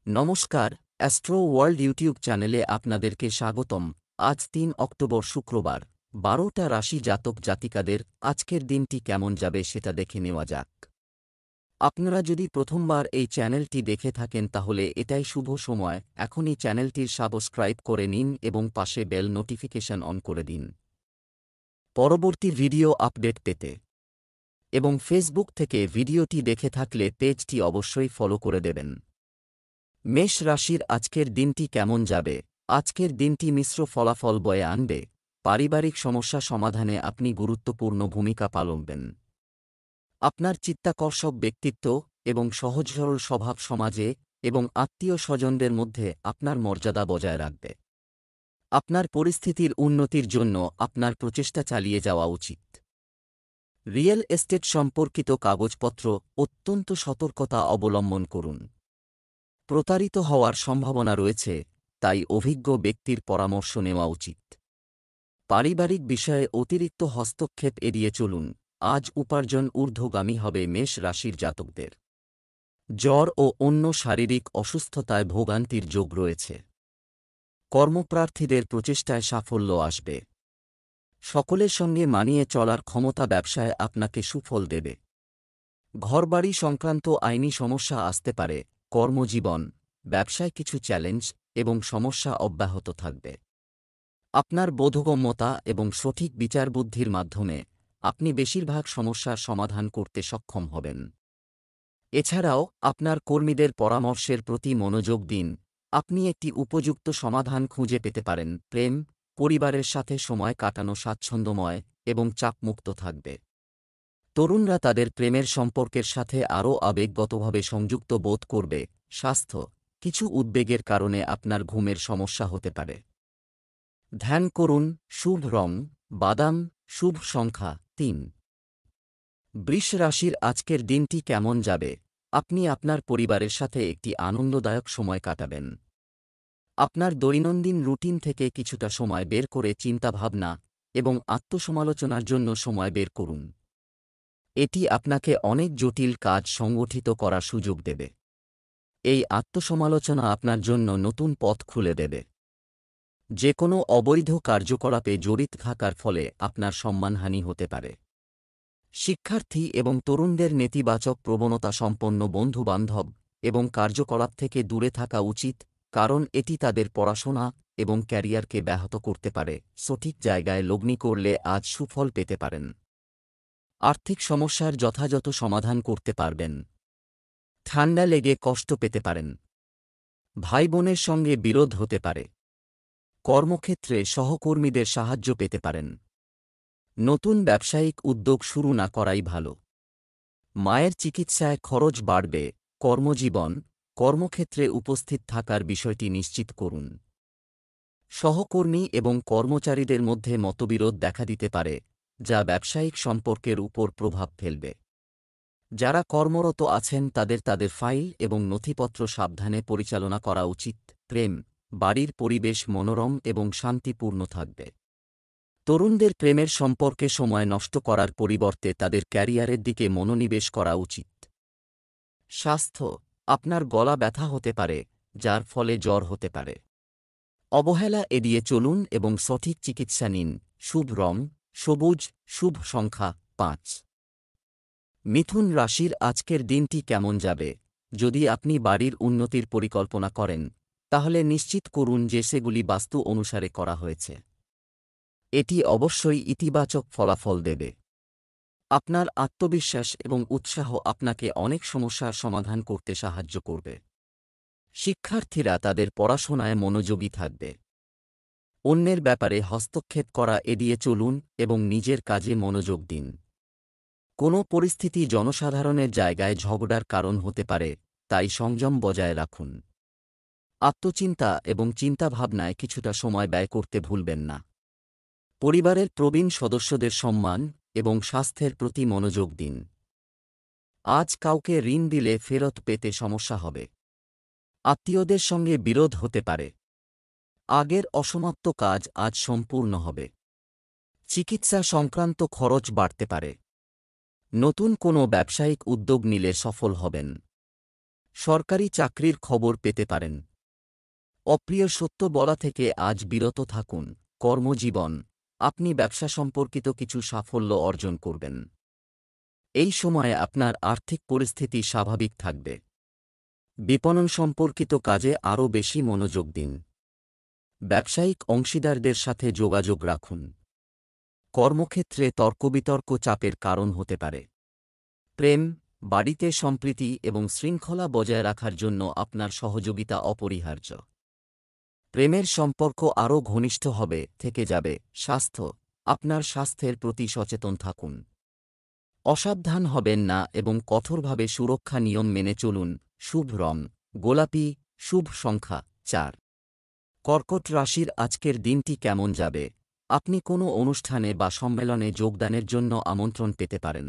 নমস্কার, astro world YouTube চ্যানেলে আপনাদেরকে স্বাগতম। আজ ৩ অক্টোবর শুক্রবার, ১২টা রাশি জাতক জাতিকাদের আজকের দিনটি কেমন যাবে সেটা দেখে নেওয়া যাক। আপনারা যদি প্রথমবার এই চ্যানেলটি দেখে থাকেন তাহলে এটাই শুভ সময়, এখনই চ্যানেলটির সাবস্ক্রাইব করে নিন এবং পাশে বেল নোটিফিকেশন অন করে দিন পরবর্তী ভিডিও আপডেট পেতে। এবং ফেসবুক থেকে ভিডিওটি দেখে থাকলে পেজটি অবশ্যই ফলো করে দেবেন। মেষ রাশির আজকের দিনটি কেমন যাবে? আজকের দিনটি মিশ্র ফলাফল বয়ে আনবে। পারিবারিক সমস্যা সমাধানে আপনি গুরুত্বপূর্ণ ভূমিকা পালনবেন। আপনার চিত্তাকর্ষক ব্যক্তিত্ব এবং সহজ সরল স্বভাব সমাজে এবং আত্মীয় স্বজনদের মধ্যে আপনার মর্যাদা বজায় রাখবে। আপনার পরিস্থিতির উন্নতির জন্য আপনার প্রচেষ্টা চালিয়ে যাওয়া উচিত। রিয়েল এস্টেট সম্পর্কিত কাগজপত্র অত্যন্ত সতর্কতা অবলম্বন করুন। প্রতারিত হওয়ার সম্ভাবনা রয়েছে, তাই অভিজ্ঞ ব্যক্তির পরামর্শ নেওয়া উচিত। পারিবারিক বিষয়ে অতিরিক্ত হস্তক্ষেপ এড়িয়ে চলুন। আজ উপার্জন ঊর্ধ্বগামী হবে মেষ রাশির জাতকদের। জ্বর ও অন্য শারীরিক অসুস্থতায় ভোগান্তির যোগ রয়েছে। কর্মপ্রার্থীদের প্রচেষ্টায় সাফল্য আসবে। সকলের সঙ্গে মানিয়ে চলার ক্ষমতা ব্যবসায় আপনাকে সুফল দেবে। ঘরবাড়ি সংক্রান্ত আইনি সমস্যা আসতে পারে। কর্মজীবন, ব্যবসায় কিছু চ্যালেঞ্জ এবং সমস্যা অব্যাহত থাকবে। আপনার বোধগম্যতা এবং সঠিক বিচারবুদ্ধির মাধ্যমে আপনি বেশিরভাগ সমস্যার সমাধান করতে সক্ষম হবেন। এছাড়াও আপনার কর্মীদের পরামর্শের প্রতি মনোযোগ দিন। আপনি একটি উপযুক্ত সমাধান খুঁজে পেতে পারেন। প্রেম, পরিবারের সাথে সময় কাটানো স্বাচ্ছন্দ্যময় এবং চাপমুক্ত থাকবে। তরুণরা তাদের প্রেমের সম্পর্কের সাথে আরও আবেগগতভাবে সংযুক্ত বোধ করবে। স্বাস্থ্য, কিছু উদ্বেগের কারণে আপনার ঘুমের সমস্যা হতে পারে। ধ্যান করুন। শুভ রং বাদাম, শুভ সংখ্যা ৩। বৃষ রাশির আজকের দিনটি কেমন যাবে? আপনি আপনার পরিবারের সাথে একটি আনন্দদায়ক সময় কাটাবেন। আপনার দৈনন্দিন রুটিন থেকে কিছুটা সময় বের করে চিন্তাভাবনা এবং আত্মসমালোচনার জন্য সময় বের করুন। এটি আপনাকে অনেক জটিল কাজ সংগঠিত করার সুযোগ দেবে। এই আত্মসমালোচনা আপনার জন্য নতুন পথ খুলে দেবে। যে কোনো অবৈধ কার্যকলাপে জড়িত থাকার ফলে আপনার সম্মানহানি হতে পারে। শিক্ষার্থী এবং তরুণদের নেতিবাচক প্রবণতা সম্পন্ন বন্ধুবান্ধব এবং কার্যকলাপ থেকে দূরে থাকা উচিত, কারণ এটি তাদের পড়াশোনা এবং ক্যারিয়ারকে ব্যাহত করতে পারে। সঠিক জায়গায় লগ্নি করলে আজ সুফল পেতে পারেন। আর্থিক সমস্যার যথাযথ সমাধান করতে পারবেন। ঠান্ডা লেগে কষ্ট পেতে পারেন। ভাই বোনের সঙ্গে বিরোধ হতে পারে। কর্মক্ষেত্রে সহকর্মীদের সাহায্য পেতে পারেন। নতুন ব্যবসায়িক উদ্যোগ শুরু না করাই ভালো। মায়ের চিকিৎসায় খরচ বাড়বে। কর্মজীবন, কর্মক্ষেত্রে উপস্থিত থাকার বিষয়টি নিশ্চিত করুন। সহকর্মী এবং কর্মচারীদের মধ্যে মতবিরোধ দেখা দিতে পারে, যা ব্যবসায়িক সম্পর্কের উপর প্রভাব ফেলবে। যারা কর্মরত আছেন তাদের ফাইল এবং নথিপত্র সাবধানে পরিচালনা করা উচিত। প্রেম, বাড়ির পরিবেশ মনোরম এবং শান্তিপূর্ণ থাকবে। তরুণদের প্রেমের সম্পর্কে সময় নষ্ট করার পরিবর্তে তাদের ক্যারিয়ারের দিকে মনোনিবেশ করা উচিত। স্বাস্থ্য, আপনার গলা ব্যথা হতে পারে, যার ফলে জ্বর হতে পারে। অবহেলা এড়িয়ে চলুন এবং সঠিক চিকিৎসা নিন। শুভ রং সবুজ, শুভ সংখ্যা ৫। মিথুন রাশির আজকের দিনটি কেমন যাবে? যদি আপনি বাড়ির উন্নতির পরিকল্পনা করেন, তাহলে নিশ্চিত করুন যে সেগুলি বাস্তু অনুসারে করা হয়েছে। এটি অবশ্যই ইতিবাচক ফলাফল দেবে। আপনার আত্মবিশ্বাস এবং উৎসাহ আপনাকে অনেক সমস্যার সমাধান করতে সাহায্য করবে। শিক্ষার্থীরা তাদের পড়াশোনায় মনোযোগী থাকবে। অন্যের ব্যাপারে হস্তক্ষেপ করা এড়িয়ে চলুন এবং নিজের কাজে মনোযোগ দিন। কোনো পরিস্থিতি জনসাধারণের জায়গায় ঝগড়ার কারণ হতে পারে, তাই সংযম বজায় রাখুন। আত্মচিন্তা এবং চিন্তাভাবনায় কিছুটা সময় ব্যয় করতে ভুলবেন না। পরিবারের প্রবীণ সদস্যদের সম্মান এবং স্বাস্থ্যের প্রতি মনোযোগ দিন। আজ কাউকে ঋণ দিলে ফেরত পেতে সমস্যা হবে। আত্মীয়দের সঙ্গে বিরোধ হতে পারে। আগের অসমাপ্ত কাজ আজ সম্পূর্ণ হবে। চিকিৎসা সংক্রান্ত খরচ বাড়তে পারে। নতুন কোনো ব্যবসায়িক উদ্যোগ নিলে সফল হবেন। সরকারি চাকরির খবর পেতে পারেন। অপ্রিয় সত্য বলা থেকে আজ বিরত থাকুন। কর্মজীবন, আপনি ব্যবসা সম্পর্কিত কিছু সাফল্য অর্জন করবেন। এই সময়ে আপনার আর্থিক পরিস্থিতি স্বাভাবিক থাকবে। বিপণন সম্পর্কিত কাজে আরও বেশি মনোযোগ দিন। ব্যবসায়িক অংশীদারদের সাথে যোগাযোগ রাখুন। কর্মক্ষেত্রে তর্কবিতর্ক চাপের কারণ হতে পারে। প্রেম, বাড়িতে সম্প্রীতি এবং শৃঙ্খলা বজায় রাখার জন্য আপনার সহযোগিতা অপরিহার্য। প্রেমের সম্পর্ক আরও ঘনিষ্ঠ হবে থেকে যাবে। স্বাস্থ্য, আপনার স্বাস্থ্যের প্রতি সচেতন থাকুন। অসাবধান হবেন না এবং কঠোরভাবে সুরক্ষা নিয়ম মেনে চলুন। শুভ রং গোলাপি, শুভ সংখ্যা 4। কর্কট রাশির আজকের দিনটি কেমন যাবে? আপনি কোনো অনুষ্ঠানে বা সম্মেলনে যোগদানের জন্য আমন্ত্রণ পেতে পারেন।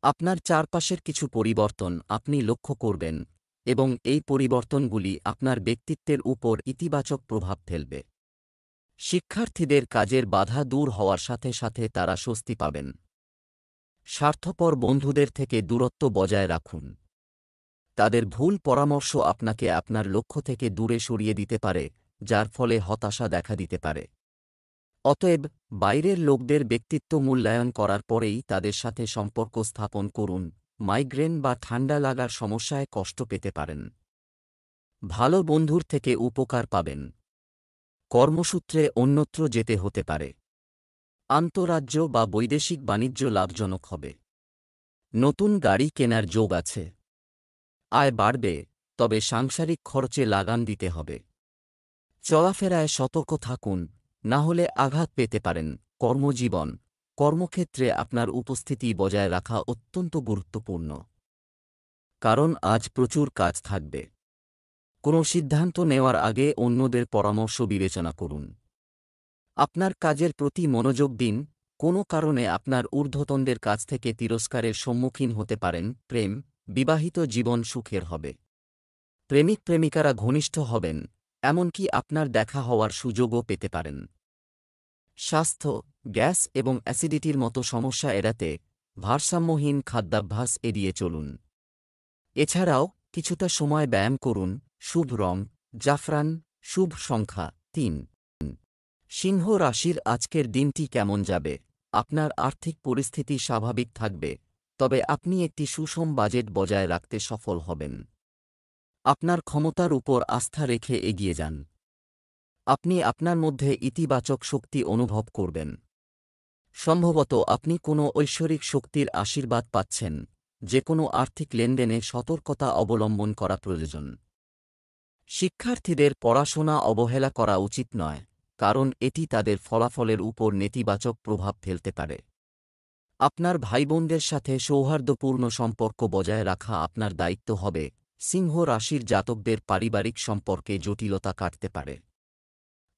আপনার চারপাশের কিছু পরিবর্তন আপনি লক্ষ্য করবেন এবং এই পরিবর্তনগুলি আপনার ব্যক্তিত্বের উপর ইতিবাচক প্রভাব ফেলবে। শিক্ষার্থীদের কাজের বাধা দূর হওয়ার সাথে সাথে তারা স্বস্তি পাবেন। স্বার্থপর বন্ধুদের থেকে দূরত্ব বজায় রাখুন। তাদের ভুল পরামর্শ আপনাকে আপনার লক্ষ্য থেকে দূরে সরিয়ে দিতে পারে, যার ফলে হতাশা দেখা দিতে পারে। অতএব বাইরের লোকদের ব্যক্তিত্ব মূল্যায়ন করার পরেই তাদের সাথে সম্পর্ক স্থাপন করুন। মাইগ্রেন বা ঠান্ডা লাগার সমস্যায় কষ্ট পেতে পারেন। ভালো বন্ধুর থেকে উপকার পাবেন। কর্মসূত্রে অন্যত্র যেতে হতে পারে। আন্তঃরাজ্য বা বৈদেশিক বাণিজ্য লাভজনক হবে। নতুন গাড়ি কেনার যোগ আছে। আয় বাড়বে, তবে সাংসারিক খরচে লাগান দিতে হবে। চলাফেরায় সতর্ক থাকুন, না হলে আঘাত পেতে পারেন। কর্মজীবন, কর্মক্ষেত্রে আপনার উপস্থিতি বজায় রাখা অত্যন্ত গুরুত্বপূর্ণ, কারণ আজ প্রচুর কাজ থাকবে। কোনো সিদ্ধান্ত নেওয়ার আগে অন্যদের পরামর্শ বিবেচনা করুন। আপনার কাজের প্রতি মনোযোগ দিন। কোনো কারণে আপনার ঊর্ধ্বতনদের কাছ থেকে তিরস্কারের সম্মুখীন হতে পারেন। প্রেম, বিবাহিত জীবন সুখের হবে। প্রেমিক প্রেমিকারা ঘনিষ্ঠ হবেন, এমনকি আপনার দেখা হওয়ার সুযোগও পেতে পারেন। স্বাস্থ্য, গ্যাস এবং অ্যাসিডিটির মতো সমস্যা এড়াতে ভারসাম্যহীন খাদ্যাভ্যাস এড়িয়ে চলুন। এছাড়াও কিছুটা সময় ব্যায়াম করুন। শুভ রং জাফরান, শুভ সংখ্যা 3। সিংহ রাশির আজকের দিনটি কেমন যাবে? আপনার আর্থিক পরিস্থিতি স্বাভাবিক থাকবে, তবে আপনি একটি সুষম বাজেট বজায় রাখতে সফল হবেন। আপনার ক্ষমতার উপর আস্থা রেখে এগিয়ে যান। আপনি আপনার মধ্যে ইতিবাচক শক্তি অনুভব করবেন। সম্ভবত আপনি কোনো ঐশ্বরিক শক্তির আশীর্বাদ পাচ্ছেন। যে কোনো আর্থিক লেনদেনে সতর্কতা অবলম্বন করা প্রয়োজন। শিক্ষার্থীদের পড়াশোনা অবহেলা করা উচিত নয়, কারণ এটি তাদের ফলাফলের উপর নেতিবাচক প্রভাব ফেলতে পারে। আপনার ভাইবোনদের সাথে সৌহার্দ্যপূর্ণ সম্পর্ক বজায় রাখা আপনার দায়িত্ব হবে। সিংহ রাশির জাতকদের পারিবারিক সম্পর্কে জটিলতা কাটতে পারে।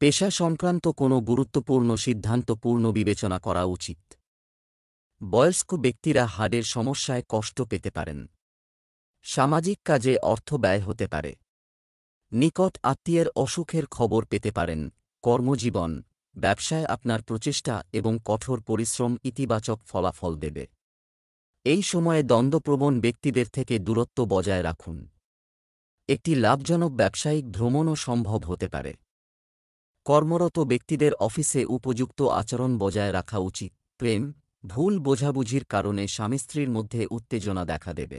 পেশা সংক্রান্ত কোনো গুরুত্বপূর্ণ সিদ্ধান্ত পূর্ণ বিবেচনা করা উচিত। বয়স্ক ব্যক্তিরা হাড়ের সমস্যায় কষ্ট পেতে পারেন। সামাজিক কাজে অর্থ ব্যয় হতে পারে। নিকট আত্মীয়ের অসুখের খবর পেতে পারেন। কর্মজীবন, ব্যবসায় আপনার প্রচেষ্টা এবং কঠোর পরিশ্রম ইতিবাচক ফলাফল দেবে। এই সময়ে দ্বন্দ্বপ্রবণ ব্যক্তিদের থেকে দূরত্ব বজায় রাখুন। একটি লাভজনক ব্যবসায়িক ভ্রমণও সম্ভব হতে পারে। কর্মরত ব্যক্তিদের অফিসে উপযুক্ত আচরণ বজায় রাখা উচিত। প্রেম, ভুল বোঝাবুঝির কারণে স্বামী স্ত্রীর মধ্যে উত্তেজনা দেখা দেবে।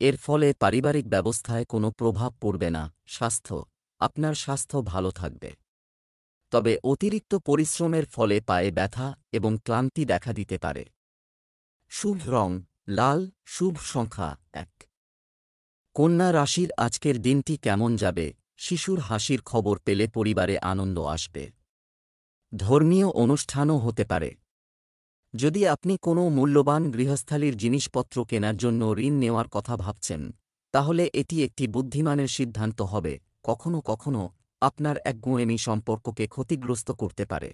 এর ফলে পারিবারিক ব্যবস্থায় কোনো প্রভাব পড়বে না। স্বাস্থ্য, আপনার স্বাস্থ্য ভালো থাকবে, তবে অতিরিক্ত পরিশ্রমের ফলে পায়ে ব্যথা এবং ক্লান্তি দেখা দিতে পারে। শুভ রং লাল, শুভ সংখ্যা 1। কন্যা রাশির আজকের দিনটি কেমন যাবে? শিশুর হাসির খবর পেলে পরিবারে আনন্দ আসবে। ধর্মীয় অনুষ্ঠানও হতে পারে। যদি আপনি কোনো মূল্যবান গৃহস্থালির জিনিসপত্র কেনার জন্য ঋণ নেওয়ার কথা ভাবছেন, তাহলে এটি একটি বুদ্ধিমানের সিদ্ধান্ত হবে। কখনো কখনো আপনার একগুঁয়েমি সম্পর্ককে ক্ষতিগ্রস্ত করতে পারে।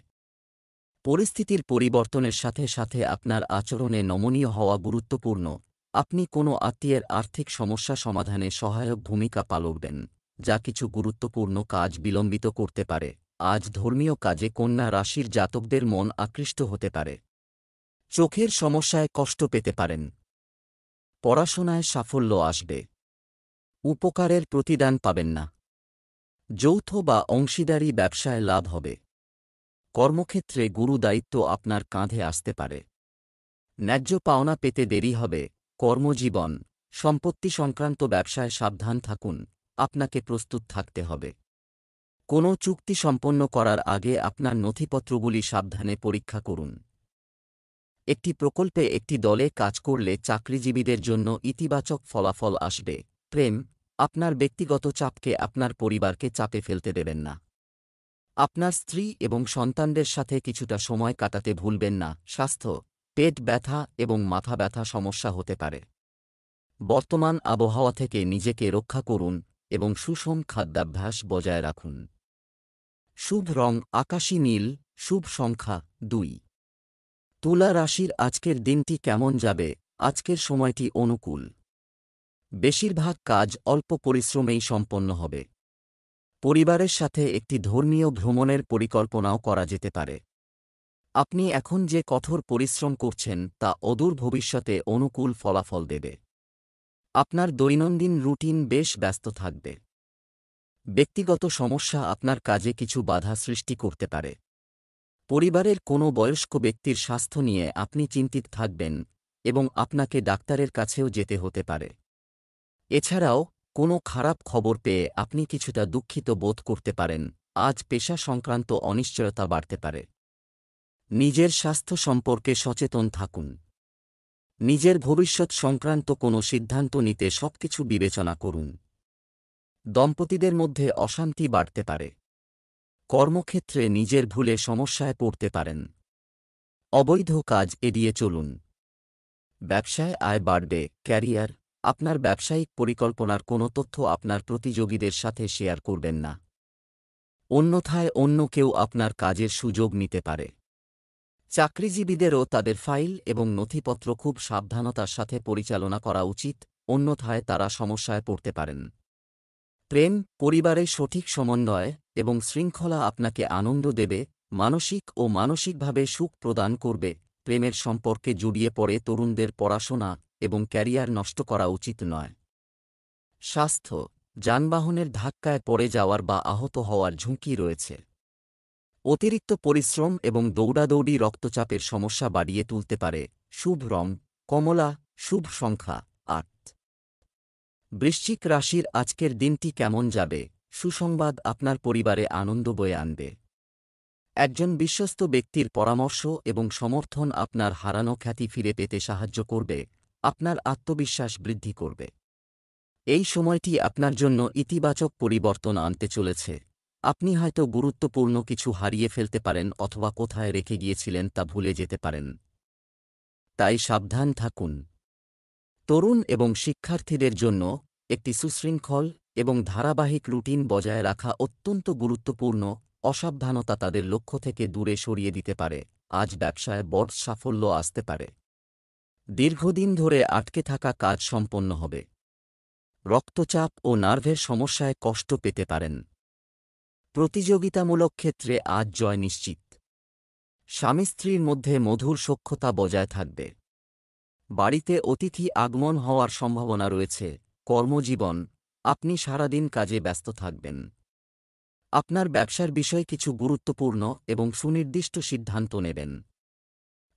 পরিস্থিতির পরিবর্তনের সাথে সাথে আপনার আচরণে নমনীয় হওয়া গুরুত্বপূর্ণ। আপনি কোনো আত্মীয়ের আর্থিক সমস্যা সমাধানে সহায়ক ভূমিকা পালন, যা কিছু গুরুত্বপূর্ণ কাজ বিলম্বিত করতে পারে। আজ ধর্মীয় কাজে কন্যা রাশির জাতকদের মন আকৃষ্ট হতে পারে। চোখের সমস্যায় কষ্ট পেতে পারেন। পড়াশোনায় সাফল্য আসবে। উপকারের প্রতিদান পাবেন না। যৌথ বা অংশীদারি ব্যবসায় লাভ হবে। কর্মক্ষেত্রে গুরু দায়িত্ব আপনার কাঁধে আসতে পারে। ন্যায্য পাওনা পেতে দেরি হবে। কর্মজীবন, সম্পত্তি সংক্রান্ত ব্যবসায় সাবধান থাকুন, আপনাকে প্রস্তুত থাকতে হবে। কোনো চুক্তি সম্পন্ন করার আগে আপনার নথিপত্রগুলি সাবধানে পরীক্ষা করুন। একটি প্রকল্পে একটি দলে কাজ করলে চাকরিজীবীদের জন্য ইতিবাচক ফলাফল আসবে। প্রেম, আপনার ব্যক্তিগত চাপকে আপনার পরিবারকে চাপে ফেলতে দেবেন না। আপনার স্ত্রী এবং সন্তানদের সাথে কিছুটা সময় কাটাতে ভুলবেন না। স্বাস্থ্য, পেট ব্যথা এবং মাথা ব্যথা সমস্যা হতে পারে। বর্তমান আবহাওয়া থেকে নিজেকে রক্ষা করুন এবং সুষম খাদ্যাভ্যাস বজায় রাখুন। শুভ রং আকাশী নীল। শুভ সংখ্যা 2। তুলা রাশির আজকের দিনটি কেমন যাবে? আজকের সময়টি অনুকূল। বেশিরভাগ কাজ অল্প পরিশ্রমেই সম্পন্ন হবে। পরিবারের সাথে একটি ধর্মীয় ভ্রমণের পরিকল্পনাও করা যেতে পারে। আপনি এখন যে কঠোর পরিশ্রম করছেন তা অদূর ভবিষ্যতে অনুকূল ফলাফল দেবে। আপনার দৈনন্দিন রুটিন বেশ ব্যস্ত থাকবে। ব্যক্তিগত সমস্যা আপনার কাজে কিছু বাধা সৃষ্টি করতে পারে। পরিবারের কোনো বয়স্ক ব্যক্তির স্বাস্থ্য নিয়ে আপনি চিন্তিত থাকবেন এবং আপনাকে ডাক্তারের কাছেও যেতে হতে পারে। এছাড়াও কোনো খারাপ খবর পেয়ে আপনি কিছুটা দুঃখিত বোধ করতে পারেন। আজ পেশা সংক্রান্ত অনিশ্চয়তা বাড়তে পারে। নিজের স্বাস্থ্য সম্পর্কে সচেতন থাকুন। নিজের ভবিষ্যৎ সংক্রান্ত কোনো সিদ্ধান্ত নিতে সবকিছু বিবেচনা করুন। দম্পতিদের মধ্যে অশান্তি বাড়তে পারে। কর্মক্ষেত্রে নিজের ভুলে সমস্যায় পড়তে পারেন। অবৈধ কাজ এড়িয়ে চলুন। ব্যবসায় আয় বাড়বে। ক্যারিয়ার, আপনার ব্যবসায়িক পরিকল্পনার কোনো তথ্য আপনার প্রতিযোগীদের সাথে শেয়ার করবেন না। অন্যথায় অন্য কেউ আপনার কাজের সুযোগ নিতে পারে। চাকরিজীবীদেরও তাদের ফাইল এবং নথিপত্র খুব সাবধানতার সাথে পরিচালনা করা উচিত, অন্যথায় তারা সমস্যায় পড়তে পারেন। প্রেম, পরিবারে সঠিক সমন্বয় এবং শৃঙ্খলা আপনাকে আনন্দ দেবে, মানসিকভাবে সুখ প্রদান করবে। প্রেমের সম্পর্কে জড়িয়ে পড়ে তরুণদের পড়াশোনা এবং ক্যারিয়ার নষ্ট করা উচিত নয়। স্বাস্থ্য, যানবাহনের ধাক্কায় পড়ে যাওয়ার বা আহত হওয়ার ঝুঁকি রয়েছে। অতিরিক্ত পরিশ্রম এবং দৌড়াদৌড়ি রক্তচাপের সমস্যা বাড়িয়ে তুলতে পারে। শুভ রং কমলা। শুভ সংখ্যা 8। বৃশ্চিক রাশির আজকের দিনটি কেমন যাবে? সুসংবাদ, আপনার পরিবারে আনন্দ বয়ে আনবে। একজন বিশ্বস্ত ব্যক্তির পরামর্শ এবং সমর্থন আপনার হারানো খ্যাতি ফিরে পেতে সাহায্য করবে, আপনার আত্মবিশ্বাস বৃদ্ধি করবে। এই সময়টি আপনার জন্য ইতিবাচক পরিবর্তন আনতে চলেছে। আপনি হয়তো গুরুত্বপূর্ণ কিছু হারিয়ে ফেলতে পারেন অথবা কোথায় রেখে গিয়েছিলেন তা ভুলে যেতে পারেন। তাই সাবধান থাকুন। তরুণ এবং শিক্ষার্থীদের জন্য একটি সুশৃঙ্খল এবং ধারাবাহিক রুটিন বজায় রাখা অত্যন্ত গুরুত্বপূর্ণ। অসাবধানতা তাদের লক্ষ্য থেকে দূরে সরিয়ে দিতে পারে। আজ ব্যবসায় বড় সাফল্য আসতে পারে। দীর্ঘদিন ধরে আটকে থাকা কাজ সম্পন্ন হবে। রক্তচাপ ও নার্ভের সমস্যায় কষ্ট পেতে পারেন। প্রতিযোগিতামূলক ক্ষেত্রে আজ জয় নিশ্চিত। স্বামী স্ত্রীর মধ্যে মধুর সখ্যতা বজায় থাকবে। বাড়িতে অতিথি আগমন হওয়ার সম্ভাবনা রয়েছে। কর্মজীবন, আপনি সারাদিন কাজে ব্যস্ত থাকবেন। আপনার ব্যবসার বিষয়ে কিছু গুরুত্বপূর্ণ এবং সুনির্দিষ্ট সিদ্ধান্ত নেবেন।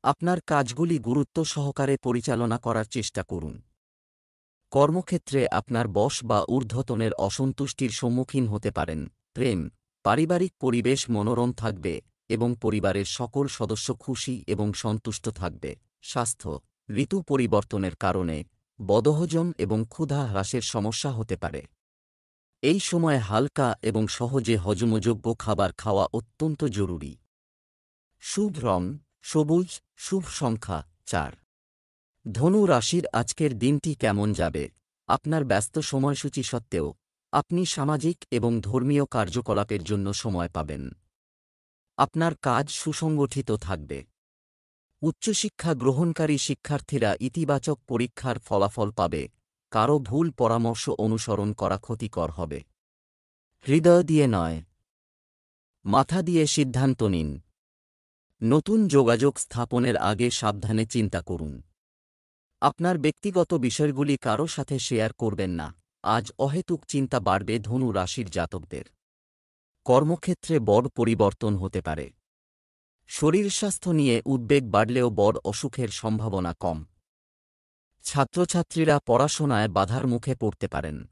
আপনার কাজগুলি গুরুত্ব সহকারে পরিচালনা করার চেষ্টা করুন। কর্মক্ষেত্রে আপনার বস বা ঊর্ধ্বতনের অসন্তুষ্টির সম্মুখীন হতে পারেন। প্রেম, পারিবারিক পরিবেশ মনোরম থাকবে এবং পরিবারের সকল সদস্য খুশি এবং সন্তুষ্ট থাকবে। স্বাস্থ্য, ঋতু পরিবর্তনের কারণে বদহজম এবং ক্ষুধা হ্রাসের সমস্যা হতে পারে। এই সময় হালকা এবং সহজে হজমযোগ্য খাবার খাওয়া অত্যন্ত জরুরি। শুভ রং সবুজ। শুভ সংখ্যা 4। ধনু রাশির আজকের দিনটি কেমন যাবে? আপনার ব্যস্ত সময়সূচি সত্ত্বেও আপনি সামাজিক এবং ধর্মীয় কার্যকলাপের জন্য সময় পাবেন। আপনার কাজ সুসংগঠিত থাকবে। উচ্চশিক্ষা গ্রহণকারী শিক্ষার্থীরা ইতিবাচক পরীক্ষার ফলাফল পাবে। কারও ভুল পরামর্শ অনুসরণ করা ক্ষতিকর হবে। হৃদয় দিয়ে নয়, মাথা দিয়ে সিদ্ধান্ত নিন। নতুন যোগাযোগ স্থাপনের আগে সাবধানে চিন্তা করুন। আপনার ব্যক্তিগত বিষয়গুলি কারও সাথে শেয়ার করবেন না। আজ অহেতুক চিন্তা বাড়বে ধনু রাশির জাতকদের। কর্মক্ষেত্রে বড় পরিবর্তন হতে পারে। শরীর স্বাস্থ্য নিয়ে উদ্বেগ বাড়লেও বড় অসুখের সম্ভাবনা কম। ছাত্রছাত্রীরা পড়াশোনায় বাধার মুখে পড়তে পারেন।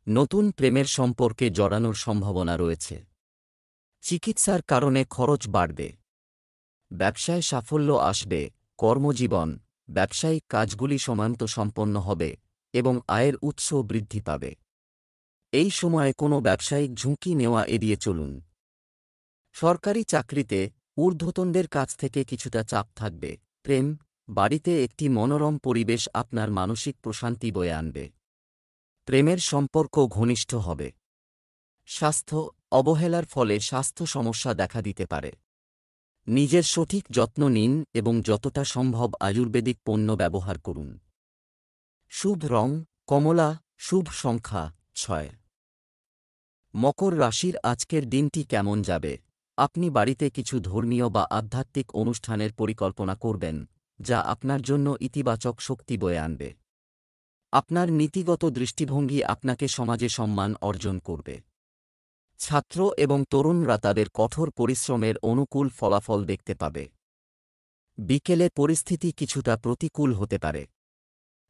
নতুন প্রেমের সম্পর্কে জড়ানোর সম্ভাবনা রয়েছে। চিকিৎসার কারণে খরচ বাড়বে। ব্যবসায় সাফল্য আসবে। কর্মজীবন, ব্যবসায়িক কাজগুলি সময়মতো সম্পন্ন হবে এবং আয়ের উৎস বৃদ্ধি পাবে। এই সময়ে কোনো ব্যবসায়িক ঝুঁকি নেওয়া এড়িয়ে চলুন। সরকারি চাকরিতে ঊর্ধ্বতনদের কাছ থেকে কিছুটা চাপ থাকবে। প্রেম, বাড়িতে একটি মনোরম পরিবেশ আপনার মানসিক প্রশান্তি বয়ে আনবে। প্রেমের সম্পর্ক ঘনিষ্ঠ হবে। স্বাস্থ্য, অবহেলার ফলে স্বাস্থ্য সমস্যা দেখা দিতে পারে। নিজের সঠিক যত্ন নিন এবং যতটা সম্ভব আয়ুর্বেদিক পণ্য ব্যবহার করুন। শুভ রং কমলা, শুভ সংখ্যা 6। মকর রাশির আজকের দিনটি কেমন যাবে? আপনি বাড়িতে কিছু ধর্মীয় বা আধ্যাত্মিক অনুষ্ঠানের পরিকল্পনা করবেন, যা আপনার জন্য ইতিবাচক শক্তি বয়ে আনবে। আপনার নীতিগত দৃষ্টিভঙ্গি আপনাকে সমাজে সম্মান অর্জন করবে। ছাত্র এবং তরুণরা তাদের কঠোর পরিশ্রমের অনুকূল ফলাফল দেখতে পাবে। বিকেলে পরিস্থিতি কিছুটা প্রতিকূল হতে পারে।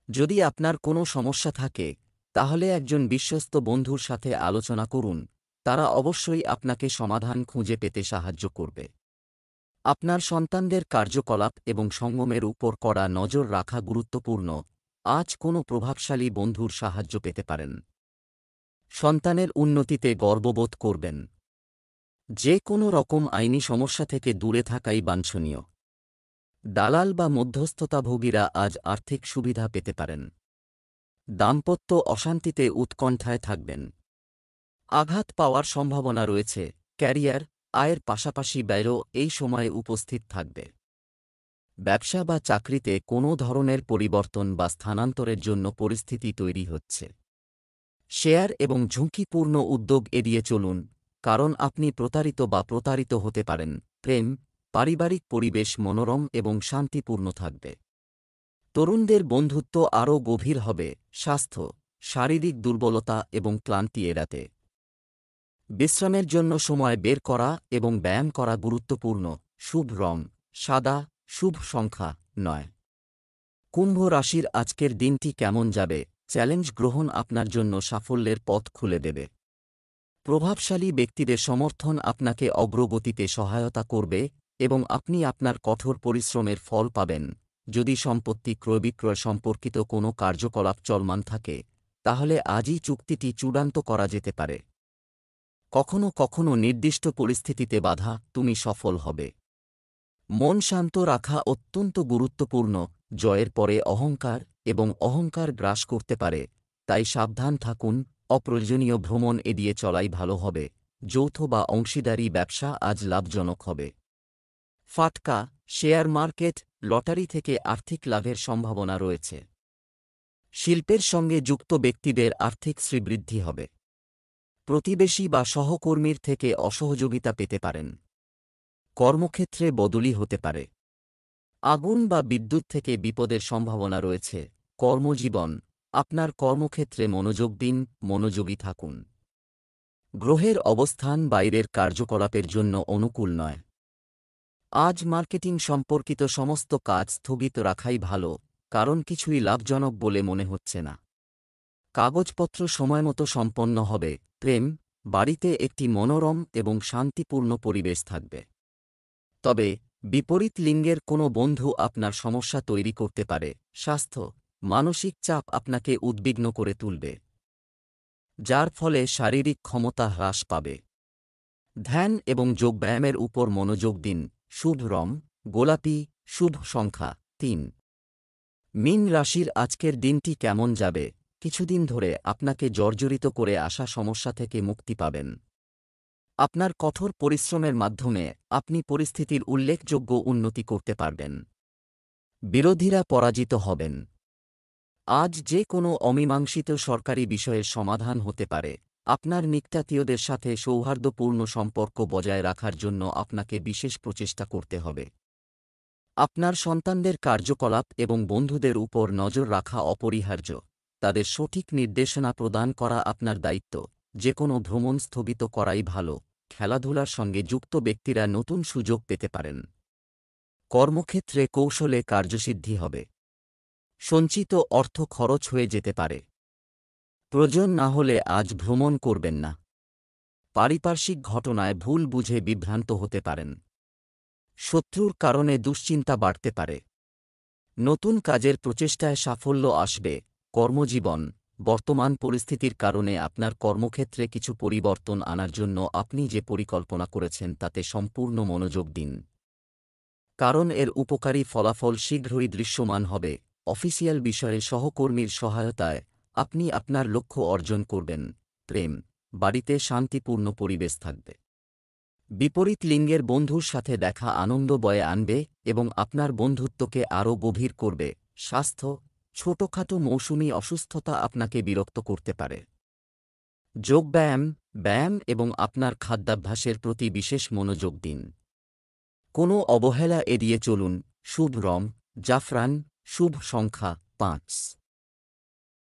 যদি আপনার কোনো সমস্যা থাকে, তাহলে একজন বিশ্বস্ত বন্ধুর সাথে আলোচনা করুন। তারা অবশ্যই আপনাকে সমাধান খুঁজে পেতে সাহায্য করবে। আপনার সন্তানদের কার্যকলাপ এবং সংযমের উপর কড়া নজর রাখা গুরুত্বপূর্ণ। আজ কোনো প্রভাবশালী বন্ধুর সাহায্য পেতে পারেন। সন্তানের উন্নতিতে গর্ববোধ করবেন। যে কোনো রকম আইনি সমস্যা থেকে দূরে থাকাই বাঞ্ছনীয়। দালাল বা মধ্যস্থতাভোগীরা আজ আর্থিক সুবিধা পেতে পারেন। দাম্পত্য অশান্তিতে উৎকণ্ঠায় থাকবেন। আঘাত পাওয়ার সম্ভাবনা রয়েছে। ক্যারিয়ার, আয়ের পাশাপাশি ব্যয়ও এই সময়ে উপস্থিত থাকবে। ব্যবসা বা চাকরিতে কোনো ধরনের পরিবর্তন বা স্থানান্তরের জন্য পরিস্থিতি তৈরি হচ্ছে। শেয়ার এবং ঝুঁকিপূর্ণ উদ্যোগ এড়িয়ে চলুন, কারণ আপনি প্রতারিত হতে পারেন। প্রেম, পারিবারিক পরিবেশ মনোরম এবং শান্তিপূর্ণ থাকবে। তরুণদের বন্ধুত্ব আরও গভীর হবে। স্বাস্থ্য, শারীরিক দুর্বলতা এবং ক্লান্তি এড়াতে বিশ্রামের জন্য সময় বের করা এবং ব্যায়াম করা গুরুত্বপূর্ণ। শুভ রং সাদা, শুভ সংখ্যা 9। কুম্ভ রাশির আজকের দিনটি কেমন যাবে? চ্যালেঞ্জ গ্রহণ আপনার জন্য সাফল্যের পথ খুলে দেবে। প্রভাবশালী ব্যক্তিদের সমর্থন আপনাকে অগ্রগতিতে সহায়তা করবে এবং আপনি আপনার কঠোর পরিশ্রমের ফল পাবেন। যদি সম্পত্তি ক্রয়-বিক্রয় সম্পর্কিত কোনো কার্যকলাপ চলমান থাকে, তাহলে আজই চুক্তিটি চূড়ান্ত করা যেতে পারে। কখনো কখনো নির্দিষ্ট পরিস্থিতিতে বাধা, তুমি সফল হবে। মন শান্ত রাখা অত্যন্ত গুরুত্বপূর্ণ। জয়ের পরে অহংকার এবং অহংকার গ্রাস করতে পারে, তাই সাবধান থাকুন। অপ্রয়োজনীয় ভ্রমণ এড়িয়ে চলাই ভালো হবে। যৌথ বা অংশীদারি ব্যবসা আজ লাভজনক হবে। ফাটকা, শেয়ার মার্কেট, লটারি থেকে আর্থিক লাভের সম্ভাবনা রয়েছে। শিল্পের সঙ্গে যুক্ত ব্যক্তিদের আর্থিক শ্রীবৃদ্ধি হবে। প্রতিবেশী বা সহকর্মীর থেকে অসহযোগিতা পেতে পারেন। কর্মক্ষেত্রে বদলি হতে পারে। আগুন বা বিদ্যুৎ থেকে বিপদের সম্ভাবনা রয়েছে। কর্মজীবন, আপনার কর্মক্ষেত্রে মনোযোগ দিন, মনোযোগী থাকুন। গ্রহের অবস্থান বাইরের কার্যকলাপের জন্য অনুকূল নয়। আজ মার্কেটিং সম্পর্কিত সমস্ত কাজ স্থগিত রাখাই ভালো, কারণ কিছুই লাভজনক বলে মনে হচ্ছে না। কাগজপত্র সময়মতো সম্পন্ন হবে। প্রেম, বাড়িতে একটি মনোরম এবং শান্তিপূর্ণ পরিবেশ থাকবে। তবে বিপরীত লিঙ্গের কোনো বন্ধু আপনার সমস্যা তৈরি করতে পারে। স্বাস্থ্য, মানসিক চাপ আপনাকে উদ্বিগ্ন করে তুলবে, যার ফলে শারীরিক ক্ষমতা হ্রাস পাবে। ধ্যান এবং যোগব্যায়ামের উপর মনোযোগ দিন। শুভ রং গোলাপি, শুভ সংখ্যা 3। মীন রাশির আজকের দিনটি কেমন যাবে? কিছুদিন ধরে আপনাকে জর্জরিত করে আসা সমস্যা থেকে মুক্তি পাবেন। আপনার কঠোর পরিশ্রমের মাধ্যমে আপনি পরিস্থিতির উল্লেখযোগ্য উন্নতি করতে পারবেন। বিরোধীরা পরাজিত হবেন। আজ যে কোনো অমীমাংসিত সরকারি বিষয়ের সমাধান হতে পারে। আপনার নিকটাত্মীয়দের সাথে সৌহার্দ্যপূর্ণ সম্পর্ক বজায় রাখার জন্য আপনাকে বিশেষ প্রচেষ্টা করতে হবে। আপনার সন্তানদের কার্যকলাপ এবং বন্ধুদের উপর নজর রাখা অপরিহার্য। তাদের সঠিক নির্দেশনা প্রদান করা আপনার দায়িত্ব। যে কোনো ভ্রমণ স্থগিত করাই ভালো। খেলাধুলার সঙ্গে যুক্ত ব্যক্তিরা নতুন সুযোগ পেতে পারেন। কর্মক্ষেত্রে কৌশলে কার্যসিদ্ধি হবে। সঞ্চিত অর্থ খরচ হয়ে যেতে পারে। প্রয়োজন না হলে আজ ভ্রমণ করবেন না। পারিপার্শ্বিক ঘটনায় ভুল বুঝে বিভ্রান্ত হতে পারেন। শত্রুর কারণে দুশ্চিন্তা বাড়তে পারে। নতুন কাজের প্রচেষ্টায় সাফল্য আসবে। কর্মজীবন, বর্তমান পরিস্থিতির কারণে আপনার কর্মক্ষেত্রে কিছু পরিবর্তন আনার জন্য আপনি যে পরিকল্পনা করেছেন তাতে সম্পূর্ণ মনোযোগ দিন, কারণ এর উপকারী ফলাফল শীঘ্রই দৃশ্যমান হবে। অফিসিয়াল বিষয়ে সহকর্মীর সহায়তায় আপনি আপনার লক্ষ্য অর্জন করবেন। প্রেম, বাড়িতে শান্তিপূর্ণ পরিবেশ থাকবে। বিপরীত লিঙ্গের বন্ধুর সাথে দেখা আনন্দ বয়ে আনবে এবং আপনার বন্ধুত্বকে আরও গভীর করবে। স্বাস্থ্য, ছোটখাটো মৌসুমি অসুস্থতা আপনাকে বিরক্ত করতে পারে। যোগব্যায়াম, ব্যায়াম এবং আপনার খাদ্যাভ্যাসের প্রতি বিশেষ মনোযোগ দিন। কোনো অবহেলা এড়িয়ে চলুন। শুভ রং জাফরান, শুভ সংখ্যা 5।